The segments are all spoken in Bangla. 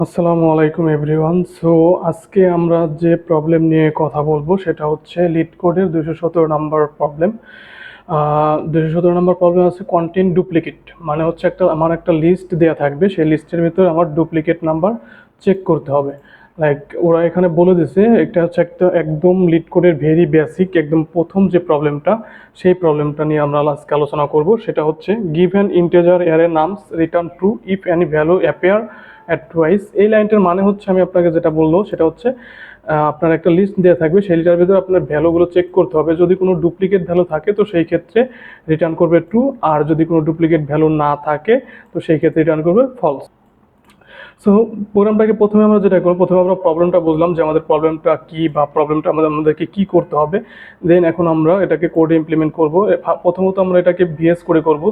আসসালামু আলাইকুম এভরিওয়ান। সো আজকে আমরা যে প্রবলেম নিয়ে কথা বলবো সেটা হচ্ছে লিড কোডের 217 নাম্বার প্রবলেম। 217 নাম্বার প্রবলেম আছে কন্টেন্ট ডুপ্লিকেট, মানে হচ্ছে আমার একটা লিস্ট দেওয়া থাকবে, সেই লিস্টের ভিতরে আমার ডুপ্লিকেট নাম্বার চেক করতে হবে। লাইক ওরা এখানে বলে দিছে, এটা হচ্ছে একটা একদম লিড কোডের ভেরি বেসিক একদম প্রথম যে প্রবলেমটা, সেই প্রবলেমটা নিয়ে আমরা আজকে আলোচনা করব। সেটা হচ্ছে give an integer array nums return true if any value appear at twice. এই লাইনটার মানে হচ্ছে, আমি আপনাকে যেটা বলবো সেটা হচ্ছে আপনার একটা লিস্ট দেওয়া থাকবে, সেই লিস্টের ভিতরে আপনার ভ্যালুগুলো চেক করতে হবে। যদি কোনো ডুপ্লিকেট ভ্যালু থাকে তো সেই ক্ষেত্রে রিটার্ন করবে ট্রু, আর যদি কোনো ডুপ্লিকেট ভ্যালু না থাকে তো সেই ক্ষেত্রে রিটার্ন করবে ফলস। সো প্রোগ্রামটাকে প্রথমে আমরা যেটা করবো, প্রথমে আমরা প্রবলেমটা বুঝলাম যে আমাদের প্রবলেমটা কি বা প্রবলেমটা আমাদেরকে কি করতে হবে। দেন এখন আমরা এটাকে কোডে ইমপ্লিমেন্ট করব। প্রথমত আমরা এটাকে ভিএস করে করব,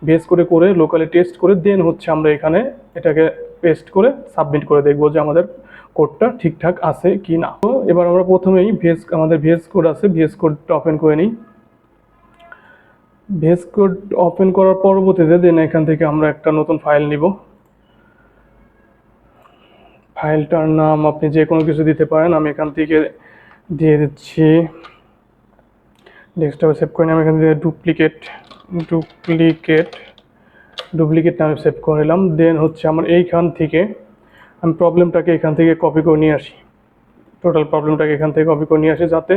ভিএস করে লোকালি টেস্ট করে দেন হচ্ছে আমরা এখানে এটাকে পেস্ট করে সাবমিট করে দেখবো যে আমাদের কোডটা ঠিকঠাক আছে কি না। তো এবার আমরা প্রথমেই আমাদের ভিএস কোড আছে, ভিএস কোডটা ওপেন করে নিই। ভিএস কোড ওপেন করার পরবর্তীতে দেন এখান থেকে আমরা একটা নতুন ফাইল নিব। ফাইলটার নাম আপনি যে কোনো কিছু দিতে পারেন, আমি এখান থেকে দিয়ে দিচ্ছি ডেস্কটপে সেভ করে নিই। আমি এখান থেকে ডুপ্লিকেট নামে সেভ করে নিলাম। দেন হচ্ছে আমার এইখান থেকে আমি প্রবলেমটাকে এখান থেকে কপি করে নিয়ে আসি, টোটাল প্রবলেমটাকে এখান থেকে কপি করে নিয়ে আসি যাতে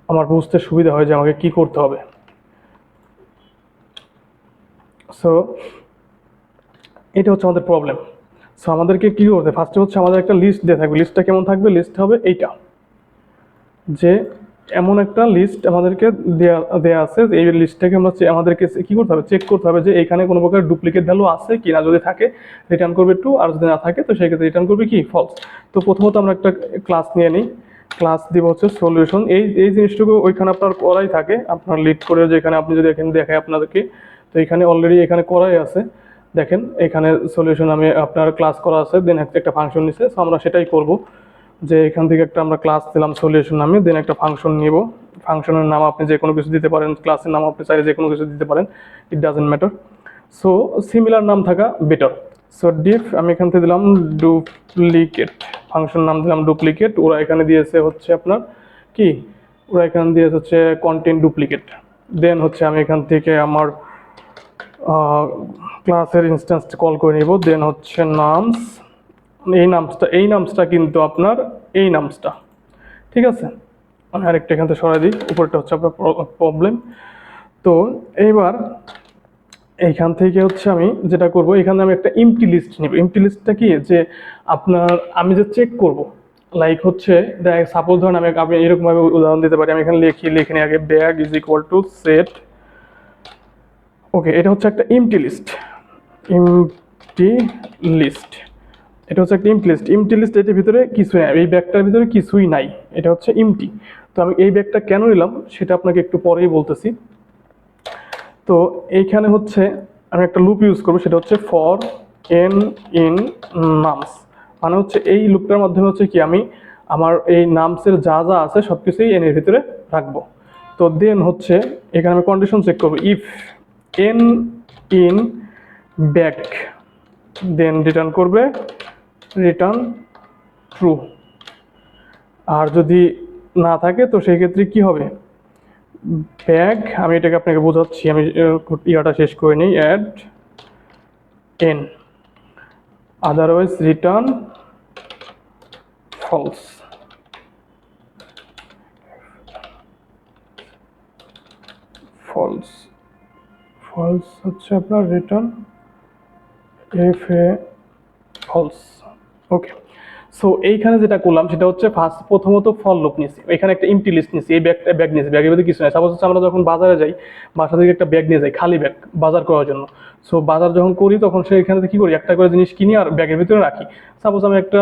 আমার বুঝতে সুবিধা হয় যে আমাকে কি করতে হবে। সো এটা হচ্ছে আমাদের প্রবলেম। সো আমাদেরকে কী করতে, ফার্স্টে হচ্ছে আমাদের একটা লিস্ট দিয়ে থাকবে। লিস্টটা কেমন থাকবে? লিস্ট হবে এইটা, যে এমন একটা লিস্ট আমাদেরকে দেয়া আছে, এই লিস্টটাকে আমাদেরকে কী করতে হবে, চেক করতে হবে যে এখানে কোনো প্রকার ডুপ্লিকেট ভ্যালু আছে কি না। যদি থাকে রিটার্ন করবে ট্রু, আর যদি না থাকে তো সেই ক্ষেত্রে রিটার্ন করবে কি ফলস। তো প্রথমত আমরা একটা ক্লাস নিয়ে নিই, ক্লাস দিব হচ্ছে সলিউশন। এই জিনিসটুকু ওইখানে আপনার করাই থাকে, আপনার লিড করে যেখানে আপনি যদি এখানে দেখায় আপনাদেরকে, তো এখানে অলরেডি এখানে করাই আছে। দেখেন এখানে সলিউশন আমি আপনার ক্লাস করা আছে, দেন একটা ফাংশন নিছে। সো আমরা সেটাই করব, যে এখান থেকে একটা আমরা ক্লাস দিলাম সলিউশন নামে, দেন একটা ফাংশন নিব। ফাংশনের নাম আপনি যে কোনো কিছু দিতে পারেন, ক্লাসের নাম আপনি চাইলে যে কোনো কিছু দিতে পারেন, it doesn't matter. So similar নাম থাকা বেটার। সো ডিফ আমি এখান থেকে দিলাম ডুপ্লিকেট, ফাংশন নাম দিলাম ডুপ্লিকেট। ওরা এখানে দিয়েছে হচ্ছে আপনার কি, ওরা এখানে দিয়েছে হচ্ছে কন্টেন্ট ডুপ্লিকেট। দেন হচ্ছে আমি এখান থেকে আমার ক্লাসের ইনস্ট্যান্সটা কল করে নিব। দেন হচ্ছে নামস, এই নামসটা কিন্তু আপনার এই নামসটা, ঠিক আছে। আমি আরেকটা এখান থেকে সরাই দিই, উপরটা হচ্ছে আপনার প্রবলেম। তো এইবার এইখান থেকে হচ্ছে আমি যেটা করব, এখানে আমি একটা এমটি লিস্ট নিব। এমটি লিস্টটা কি, যে আপনার আমি যে চেক করব, লাইক হচ্ছে সাপোজ ধরেন আমি এরকমভাবে উদাহরণ দিতে পারি। আমি এখানে লিখে নিই আগে, bag is equal to set. Okay, এটা হচ্ছে একটা এমটি লিস্ট, এমটি লিস্ট। এটা হচ্ছে একটা এমটি লিস্ট, এটার ভিতরে কিছুই নাই, এই ব্যাগটার ভিতরে কিছুই নাই, এটা হচ্ছে এমটি। তো আমি এই ব্যাগটা কেন নিলাম সেটা আপনাকে একটু পরেই বলতেছি। তো এইখানে হচ্ছে আমি একটা লুপ ইউজ করবো, সেটা হচ্ছে ফর এন ইন নামস। মানে হচ্ছে এই লুপটার মাধ্যমে হচ্ছে কি, আমি আমার এই নামসের যা যা আছে সব কিছুই এন এর ভিতরে রাখবো। তো দেন হচ্ছে এখানে আমি কন্ডিশন চেক করবো, if N in bag, then return করবে রিটার্ন ট্রু। আর যদি না থাকে তো সেই ক্ষেত্রে কি হবে, ব্যাগ, আমি এটাকে আপনাকে বোঝাচ্ছি, আমি ইয়াটা শেষ করে নিই, add N, otherwise return false. False false হচ্ছে আপনার return F A false. Okay, so এইখানে যেটা করলাম সেটা হচ্ছে প্রথমত ফর লুপ নিয়েছি, এখানে একটা এমটি লিস্ট নিয়েছি, এই ব্যাগ নিয়েছি, ব্যাগের মধ্যে কিছু নাই। সাপোজ হচ্ছে আমরা যখন বাজারে যাই, বাসা থেকে একটা ব্যাগ নিয়ে যাই, খালি ব্যাগ বাজার করার জন্য। সো বাজার যখন করি তখন সেখানে কি করি, একটা করে জিনিস কিনি আর ব্যাগের ভিতরে রাখি। সাপোজ আমি একটা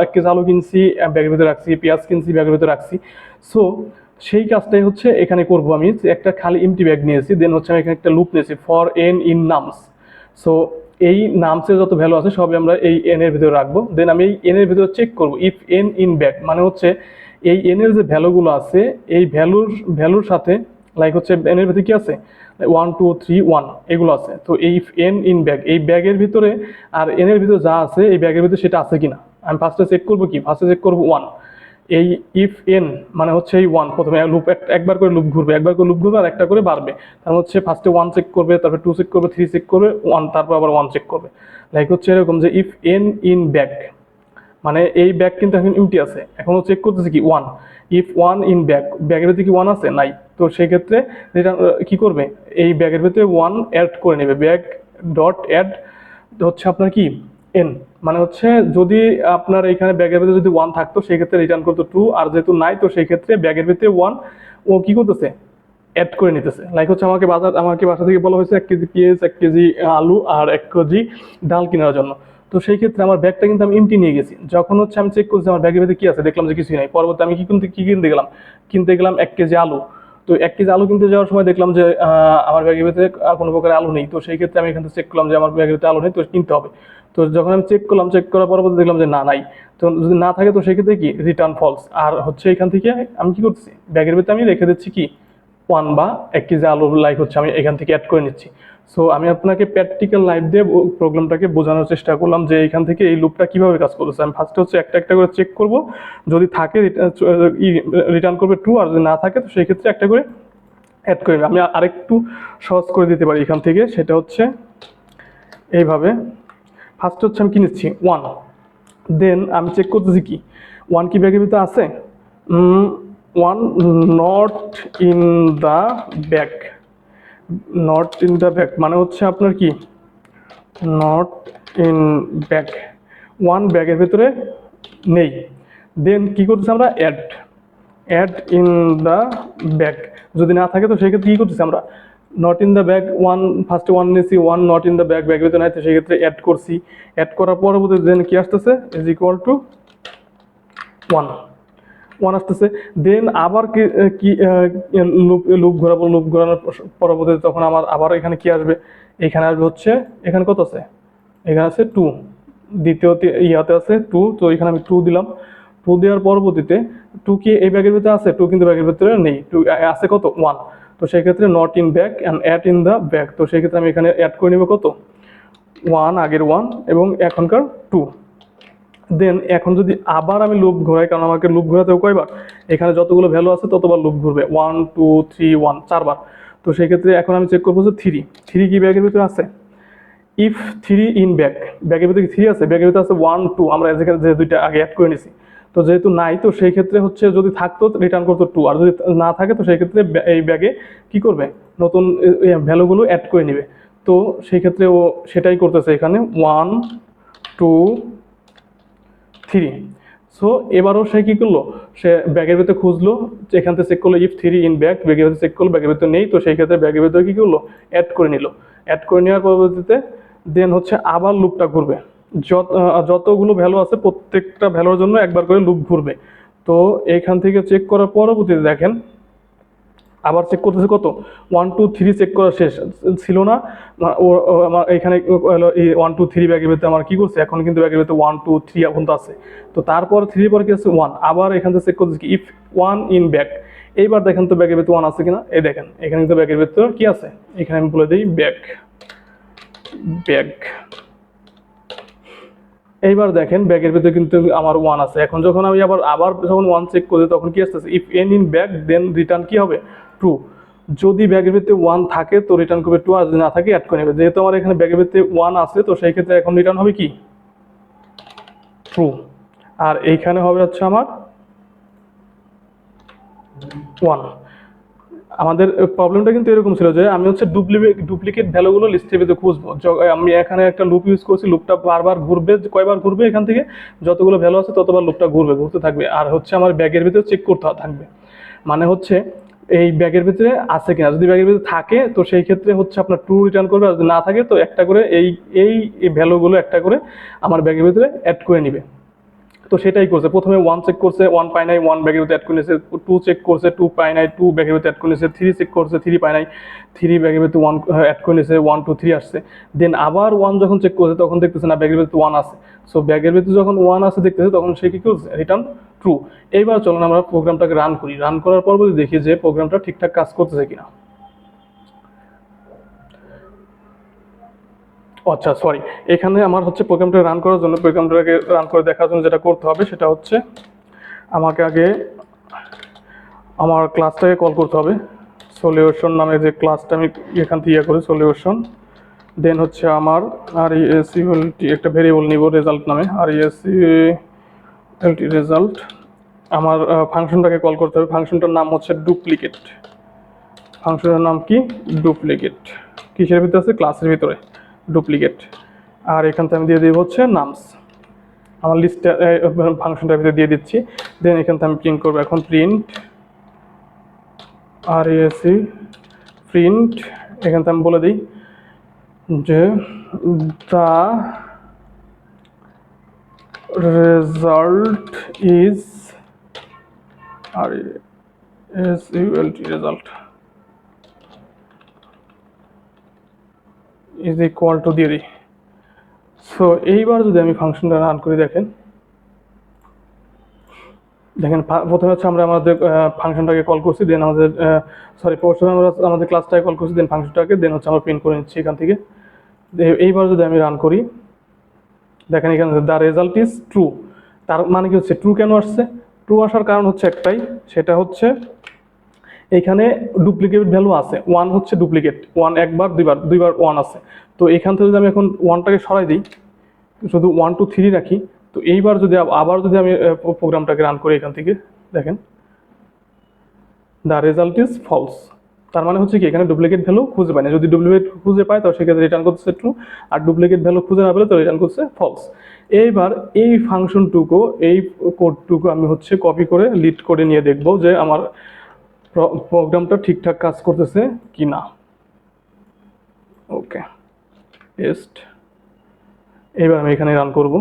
1 কেজি আলু কিনছি, ব্যাগের ভিতরে রাখছি, পেঁয়াজ কিনছি, ব্যাগের ভিতরে রাখছি। সো সেই কাজটাই হচ্ছে এখানে করবো। আমি একটা খালি এমটি ব্যাগ নিয়েছি, দেন হচ্ছে আমি এখানে একটা লুপ নিয়েছি, for N in nums. So এই নামসের যত ভ্যালু আছে সবই আমরা এই এন এর ভিতরে রাখবো। দেন আমি এই এন এর ভিতরে চেক করবো, ইফ এন ইন ব্যাগ, মানে হচ্ছে এই এন এর যে ভ্যালুগুলো আছে এই ভ্যালুর সাথে লাইক হচ্ছে এনের ভিতরে কি আছে 1 2 3 1 এগুলো আছে। তো এই এন ইন ব্যাগ, এই ব্যাগের ভিতরে আর এনের ভিতরে যা আছে এই ব্যাগের ভিতরে সেটা আছে কিনা আমি ফার্স্টে চেক করবো। কি ফার্স্টে চেক করবো 1, এই ইফ এন মানে হচ্ছে এই 1 প্রথমে লুপ একবার করে লুপ ঘুরবে, একবার করে লুপ ঘুরবে আর একটা করে বাড়বে। তার হচ্ছে ফার্স্টে 1 চেক করবে, তারপর 2 চেক করবে, 3 চেক করবে, 1 তারপর আবার 1 চেক করবে। লাইক হচ্ছে এরকম যে ইফ এন ইন ব্যাগ মানে এই ব্যাগ কিন্তু এখন ইমটি আছে, এখনো চেক করতেছে কি 1, ইফ 1 ইন ব্যাগ, ব্যাগের ভিতরে কি 1 আছে নাই, তো সেই ক্ষেত্রে রিটার্ন কি করবে এই ব্যাগের ভিতরে 1 অ্যাড করে নেবে, ব্যাগ ডট অ্যাড হচ্ছে আপনার কি এন মানে হচ্ছে যদি আপনার এখানে ব্যাগের ভিতরে যদি 1 থাকতো সেই ক্ষেত্রে রিটার্ন করতো 2, আর যেহেতু নাই তো সেই ক্ষেত্রে ব্যাগের ভিতরে 1 ও কি করতেছে অ্যাড করে নিতেছে। লাইক হচ্ছে আমাকে বাসা থেকে বলা হয়েছে 1 কেজি পেঁয়াজ, 1 কেজি আলু আর 1 কেজি ডাল কেনার জন্য। তো সেই ক্ষেত্রে আমার ব্যাগটা কিন্তু আমি এমটি নিয়ে গেছি, যখন হচ্ছে আমি চেক করছি আমার ব্যাগের ভিতরে কি আছে, দেখলাম যে কিছুই নাই। পরবর্তী আমি কি কিনতে গেলাম 1 কেজি আলু। তো 1 কেজি আলু কিনতে যাওয়ার সময় দেখলাম যে আমার ব্যাগের ভিতরে কোনো প্রকার আলু নেই। তো সেই ক্ষেত্রে আমি এখান থেকে চেক করলাম যে আমার ব্যাগের ভিতরে আলু নেই, তো কিনতে হবে। তো যখন আমি চেক করলাম, চেক করার পরবর্তী দেখলাম যে না নাই। তো যদি না থাকে তো সেই ক্ষেত্রে কি রিটার্ন ফলস। আর হচ্ছে এখান থেকে আমি কি করছি ব্যাগের ভিতরে আমি রেখে দিচ্ছি কি 1 বা 1 কেজি আলু, লাইক হচ্ছে আমি এখান থেকে অ্যাড করে নিচ্ছি। সো আমি আপনাকে প্র্যাকটিক্যাল লাইফ দিয়ে প্রবলেমটাকে বোঝানোর চেষ্টা করলাম যে এখান থেকে এই লুপটা কিভাবে কাজ করতেছে। আমি ফার্স্টে হচ্ছে একটা একটা করে চেক করব, যদি থাকে রিটার্ন করবে ট্রু, আর যদি না থাকে তো সেই ক্ষেত্রে একটা করে অ্যাড করে নেবে। আমি আরেকটু সহজ করে দিতে পারি এখান থেকে, সেটা হচ্ছে এইভাবে। ফার্স্টে হচ্ছে আমি কি নিচ্ছি 1, দেন আমি চেক করতেছি কি 1 কি ব্যাগের ভিতরে আছে, 1 not in the bag, not in the bag মানে হচ্ছে আপনার কি নট ইন ব্যাগ, 1 ব্যাগের ভিতরে নেই। দেন কি করতেছি আমরা অ্যাড ইন দ্য ব্যাগ, যদি না থাকে তো সেই ক্ষেত্রে কি করতেছি আমরা নট ইন দ্য ব্যাগ 1, ফার্স্টে 1 নিয়েছি, 1 নট ইন দ্য ব্যাগ, ব্যাগের ভিতরে নাই তো সেই ক্ষেত্রে অ্যাড করছি। অ্যাড করার পরবর্তীতে দেন কি আসতেছে ইজ ইকুয়াল টু 1 আসতেছে। দেন আবার কি লুপ ঘোরাবো, লুপ ঘোরানোর পরবর্তীতে তখন আমার আবার এখানে কি আসবে, এখানে আসবে হচ্ছে এখানে কত আছে, এখানে আছে 2, দ্বিতীয়তে ইয়াতে আছে 2, তো এখানে আমি 2 দিলাম। 2 দেওয়ার পরবর্তীতে 2 কি এই ব্যাগের ভিতরে আছে, 2 কিন্তু ব্যাগের ভিতরে নেই, 2 আছে কত 1, তো সেই ক্ষেত্রে not in bag and add in the bag, তো সেই ক্ষেত্রে আমি এখানে অ্যাড করে নেব কত 1, আগের 1 এবং এখনকার 2। দেন এখন যদি আবার আমি লুপ ঘোরাই, কারণ আমাকে লুপ ঘোরাতেও কয়বার, এখানে যতগুলো ভ্যালু আছে ততবার লুপ ঘুরবে 1 2 3 1 4বার। তো সেই ক্ষেত্রে এখন আমি চেক করবো যে 3 কি ব্যাগের ভিতরে আছে, ইফ 3 ইন ব্যাগ, ব্যাগের ভিতরে 3 আছে, ব্যাগের ভিতরে আছে 1 2, আমরা যেখানে যে দুইটা আগে অ্যাড করে নিছি। তো যেহেতু নাই তো সেই ক্ষেত্রে হচ্ছে যদি থাকতো রিটার্ন করতো 2, আর যদি না থাকে তো সেই ক্ষেত্রে এই ব্যাগে কি করবে নতুন ভ্যালুগুলো অ্যাড করে নেবে। তো সেই ক্ষেত্রে ও সেটাই করতেছে এখানে 1 2 3। সো এবারও সে কি করলো, সে ব্যাগের ভিতরে খুঁজলো, এখান থেকে চেক করলো ইফ 3 ইন ব্যাগ, ব্যাগের ভিতরে চেক করলো, ব্যাগের ভিতরে নেই, তো সেই ক্ষেত্রে ব্যাগের ভিতরে কি করলো অ্যাড করে নিল। অ্যাড করে নেওয়ার পরবর্তীতে দেন হচ্ছে আবার লুপটা ঘুরবে, যতগুলো ভ্যালু আছে প্রত্যেকটা ভ্যালুর জন্য একবার করে লুপ ঘুরবে। তো এইখান থেকে চেক করার পরবর্তীতে দেখেন আবার চেক করতেছে কত 1 2 3 চেক করা শেষ ছিল না, আমার এখানে 1 2 3 ব্যাগের ভিতরে আমার কি করছে, এখন কিন্তু ব্যাগের ভিতরে 1 2 3 এখন তো আছে। তো তারপর 3 পর কি আছে 1, আবার এখান থেকে চেক করতেছে কি ইফ 1 ইন ব্যাগ, এইবার দেখেন তো ব্যাগের ভিতরে 1 আছে কিনা, এই দেখেন এখানে কিন্তু ব্যাগের ভিতরে কি আছে, এখানে আমি বলে দিই ব্যাগ। এইবার দেখেন ব্যাগের ভিতরে কিন্তু আমার 1 আছে। এখন যখন আমি আবার যখন 1 চেক করি তখন কি আসতেছে if N in bag, then return কি হবে ট্রু। যদি ব্যাগের ভিতরে 1 থাকে তো রিটার্ন করবে 2, আর যদি না থাকে অ্যাড করে নেবে। যেহেতু আমার এখানে ব্যাগের ভিতরে 1 আছে তো সেই ক্ষেত্রে এখন রিটার্ন হবে কি ট্রু, আর এইখানে হবে হচ্ছে আমার 1। আমাদের প্রবলেমটা কিন্তু এরকম ছিল যে আমি হচ্ছে ডুপ্লিকেট ভ্যালুগুলো লিস্টের ভিতরে খুঁজবো। আমি এখানে একটা লুপ ইউজ করছি, লুপটা বারবার ঘুরবে, কয়বার ঘুরবে এখান থেকে যতগুলো ভ্যালু আছে ততবার লুপটা ঘুরতে থাকবে, আর হচ্ছে আমার ব্যাগের ভিতরে চেক করতে থাকবে। মানে হচ্ছে এই ব্যাগের ভিতরে আছে কিনা, যদি ব্যাগের ভিতরে থাকে তো সেই ক্ষেত্রে হচ্ছে আপনার ট্রু রিটার্ন করবে, আর যদি না থাকে তো একটা করে এই ভ্যালুগুলো একটা করে আমার ব্যাগের ভিতরে অ্যাড করে নিবে। তো সেটাই করছে, প্রথমে 1 চেক করছে 1 পায় নাই, 1 ব্যাগের ভিতরে অ্যাড করে নিয়েছে, 2 চেক করছে 2 পায় নাই, 2 ব্যাগের ভিতরে অ্যাড করে নিয়েছে, 3 চেক করছে 3 পায় নাই, 3 ব্যাগের ভিতরে 1 অ্যাড করে নিয়েছে, 1 2 3 আসছে। দেন আবার 1 যখন চেক করছে তখন দেখতেছে না ব্যাগের ভিতরে 1 আছে। সো ব্যাগের ভিতরে যখন 1 আছে দেখতেছে তখন সে কি করছে রিটার্ন ট্রু। এইবার চলুন আমরা প্রোগ্রামটাকে রান করি। রান করার পর যদি দেখি যে প্রোগ্রামটা ঠিকঠাক কাজ করতেছে কিনা। আচ্ছা সরি, এখানে আমার হচ্ছে প্রোগ্রামটা রান করার জন্য, প্রোগ্রামটাকে রান করে দেখার জন্য যেটা করতে হবে সেটা হচ্ছে আমাকে আগে আমার ক্লাসটাকে কল করতে হবে। সলিউশন নামে যে ক্লাসটা আমি এখান থেকে করি, সলিউশন। দেন হচ্ছে আমার RESULT একটা ভেরিয়েবল নিব রেজাল্ট নামে, RESULT রেজাল্ট। আমার ফাংশনটাকে কল করতে হবে। ফাংশনটার নাম হচ্ছে ডুপ্লিকেট। ফাংশনের নাম কি? ডুপ্লিকেট। কিসের ভিতরে আছে? ক্লাসের ভিতরে ডুপ্লিকেট। আর এখান থেকে আমি দিয়ে দিব হচ্ছে নামস। আমার লিস্টে ফাংশনটার ভিতরে দিয়ে দিচ্ছি। দেন এখান থেকে আমি প্রিন্ট করবো এখন প্রিন্ট RESC প্রিন্ট। এখান থেকে আমি বলে দিই যে the result is RESULT result is equal two দিয়ে দিই। সো এইবার যদি আমি ফাংশনটা রান করে দেখেন প্রথমে হচ্ছে আমরা আমাদের ফাংশনটাকে কল করছি, দেন আমাদের প্রথমে আমরা আমাদের ক্লাসটাকে কল করছি, দেন ফাংশনটাকে, দেন হচ্ছে আমরা প্রিন্ট করে নিচ্ছি এখান থেকে। এইবার যদি আমি রান করি দেখেন এখানে দ্য রেজাল্ট ইজ ট্রু। তার মানে কি হচ্ছে? ট্রু কেন আসছে? ট্রু আসার কারণ হচ্ছে একটাই, সেটা হচ্ছে এখানে ডুপ্লিকেট ভ্যালু আছে। 1 হচ্ছে ডুপ্লিকেট, 1 একবার দুইবার 1 আছে। তো এখান থেকে যদি আমি এখন 1টাকে সরাই দিই, শুধু 1 2 3 রাখি, তো এইবার যদি আবার যদি আমি প্রোগ্রামটাকে রান করি এখান থেকে দেখেন দ্য রেজাল্ট ইজ ফলস। তার মানে হচ্ছে কি এখানে ডুপ্লিকেট ভ্যালু খুঁজে পায় না। যদি ডুপ্লিকেট খুঁজে পায় তো সেক্ষেত্রে রিটার্ন করছে ট্রু, আর ডুপ্লিকেট ভ্যালু খুঁজে না পেলে তো রিটার্ন করছে ফলস। এইবার এই ফাংশনটুকু, এই কোডটুকু আমি হচ্ছে কপি করে লিড করে নিয়ে দেখব যে আমার প্রোগ্রামটা ঠিকঠাক কাজ করতেছে কি না। ওকে, টেস্ট। এইবার আমি এখানে রান করব।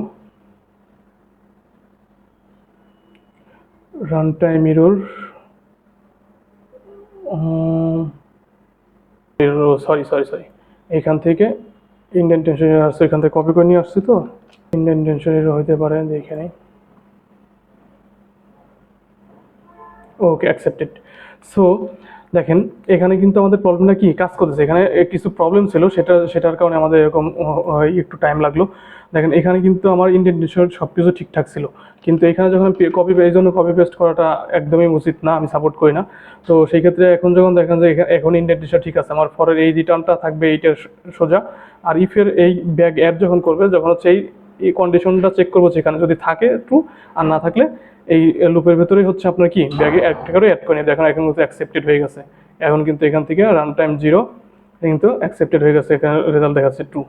রান টাইম এরর, সরি এখান থেকে ইন্ডেন্টেশন এরর আসছে, এখান থেকে কপি করে নিয়ে আসছি তো ইন্ডেন্টেশন এরর হতে পারে এখানে। ওকে, অ্যাকসেপ্টেড। সো দেখেন এখানে কিন্তু আমাদের প্রবলেমটা কি কাজ করতেছে। এখানে কিছু প্রবলেম ছিল, সেটার কারণে আমাদের এরকম একটু টাইম লাগলো। দেখেন এখানে কিন্তু আমার ইন্ডেন্টেশন সব কিছু ঠিকঠাক ছিল, কিন্তু এখানে যখন এই জন্য কপি পেস্ট করাটা একদমই উচিত না, আমি সাপোর্ট করি না। তো সেই ক্ষেত্রে এখন যখন দেখেন যে এখন ইন্ডেন্টেশন ঠিক আছে, আমার ফরের এই রিটার্নটা থাকবে এইটার সোজা। আর ইফের এই ব্যাগ অ্যাড যখন করবে, যখন হচ্ছে এই কন্ডিশনটা চেক করবো, সেখানে যদি থাকে ট্রু, আর না থাকলে এই লুপের ভেতরেই হচ্ছে আপনার কি ব্যাগে একটা করে অ্যাড করে নিয়ে দেখেন এখন কিন্তু অ্যাকসেপ্টেড হয়ে গেছে। এখন কিন্তু এখান থেকে রান টাইম 0 কিন্তু অ্যাকসেপ্টেড হয়ে গেছে, এখানে রেজাল্ট দেখাচ্ছে ট্রু।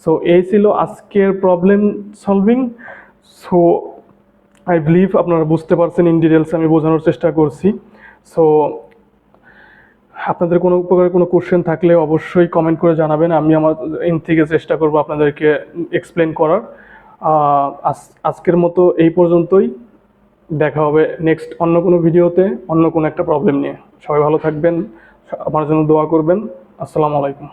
সো এই ছিল আজকের problem solving. So I believe আপনারা বুঝতে পারছেন, ইন ডিটেলস আমি বোঝানোর চেষ্টা করছি। সো আপনাদের কোনো প্রকারের কোনো কোশ্চেন থাকলে অবশ্যই কমেন্ট করে জানাবেন, আমি আমার ইন থেকে চেষ্টা করব আপনাদেরকে এক্সপ্লেন করার। আজকের মতো এই পর্যন্তই। দেখা হবে নেক্সট অন্য কোনো ভিডিওতে অন্য কোনো একটা প্রবলেম নিয়ে। সবাই ভালো থাকবেন, আমার জন্য দোয়া করবেন। আসসালামু আলাইকুম।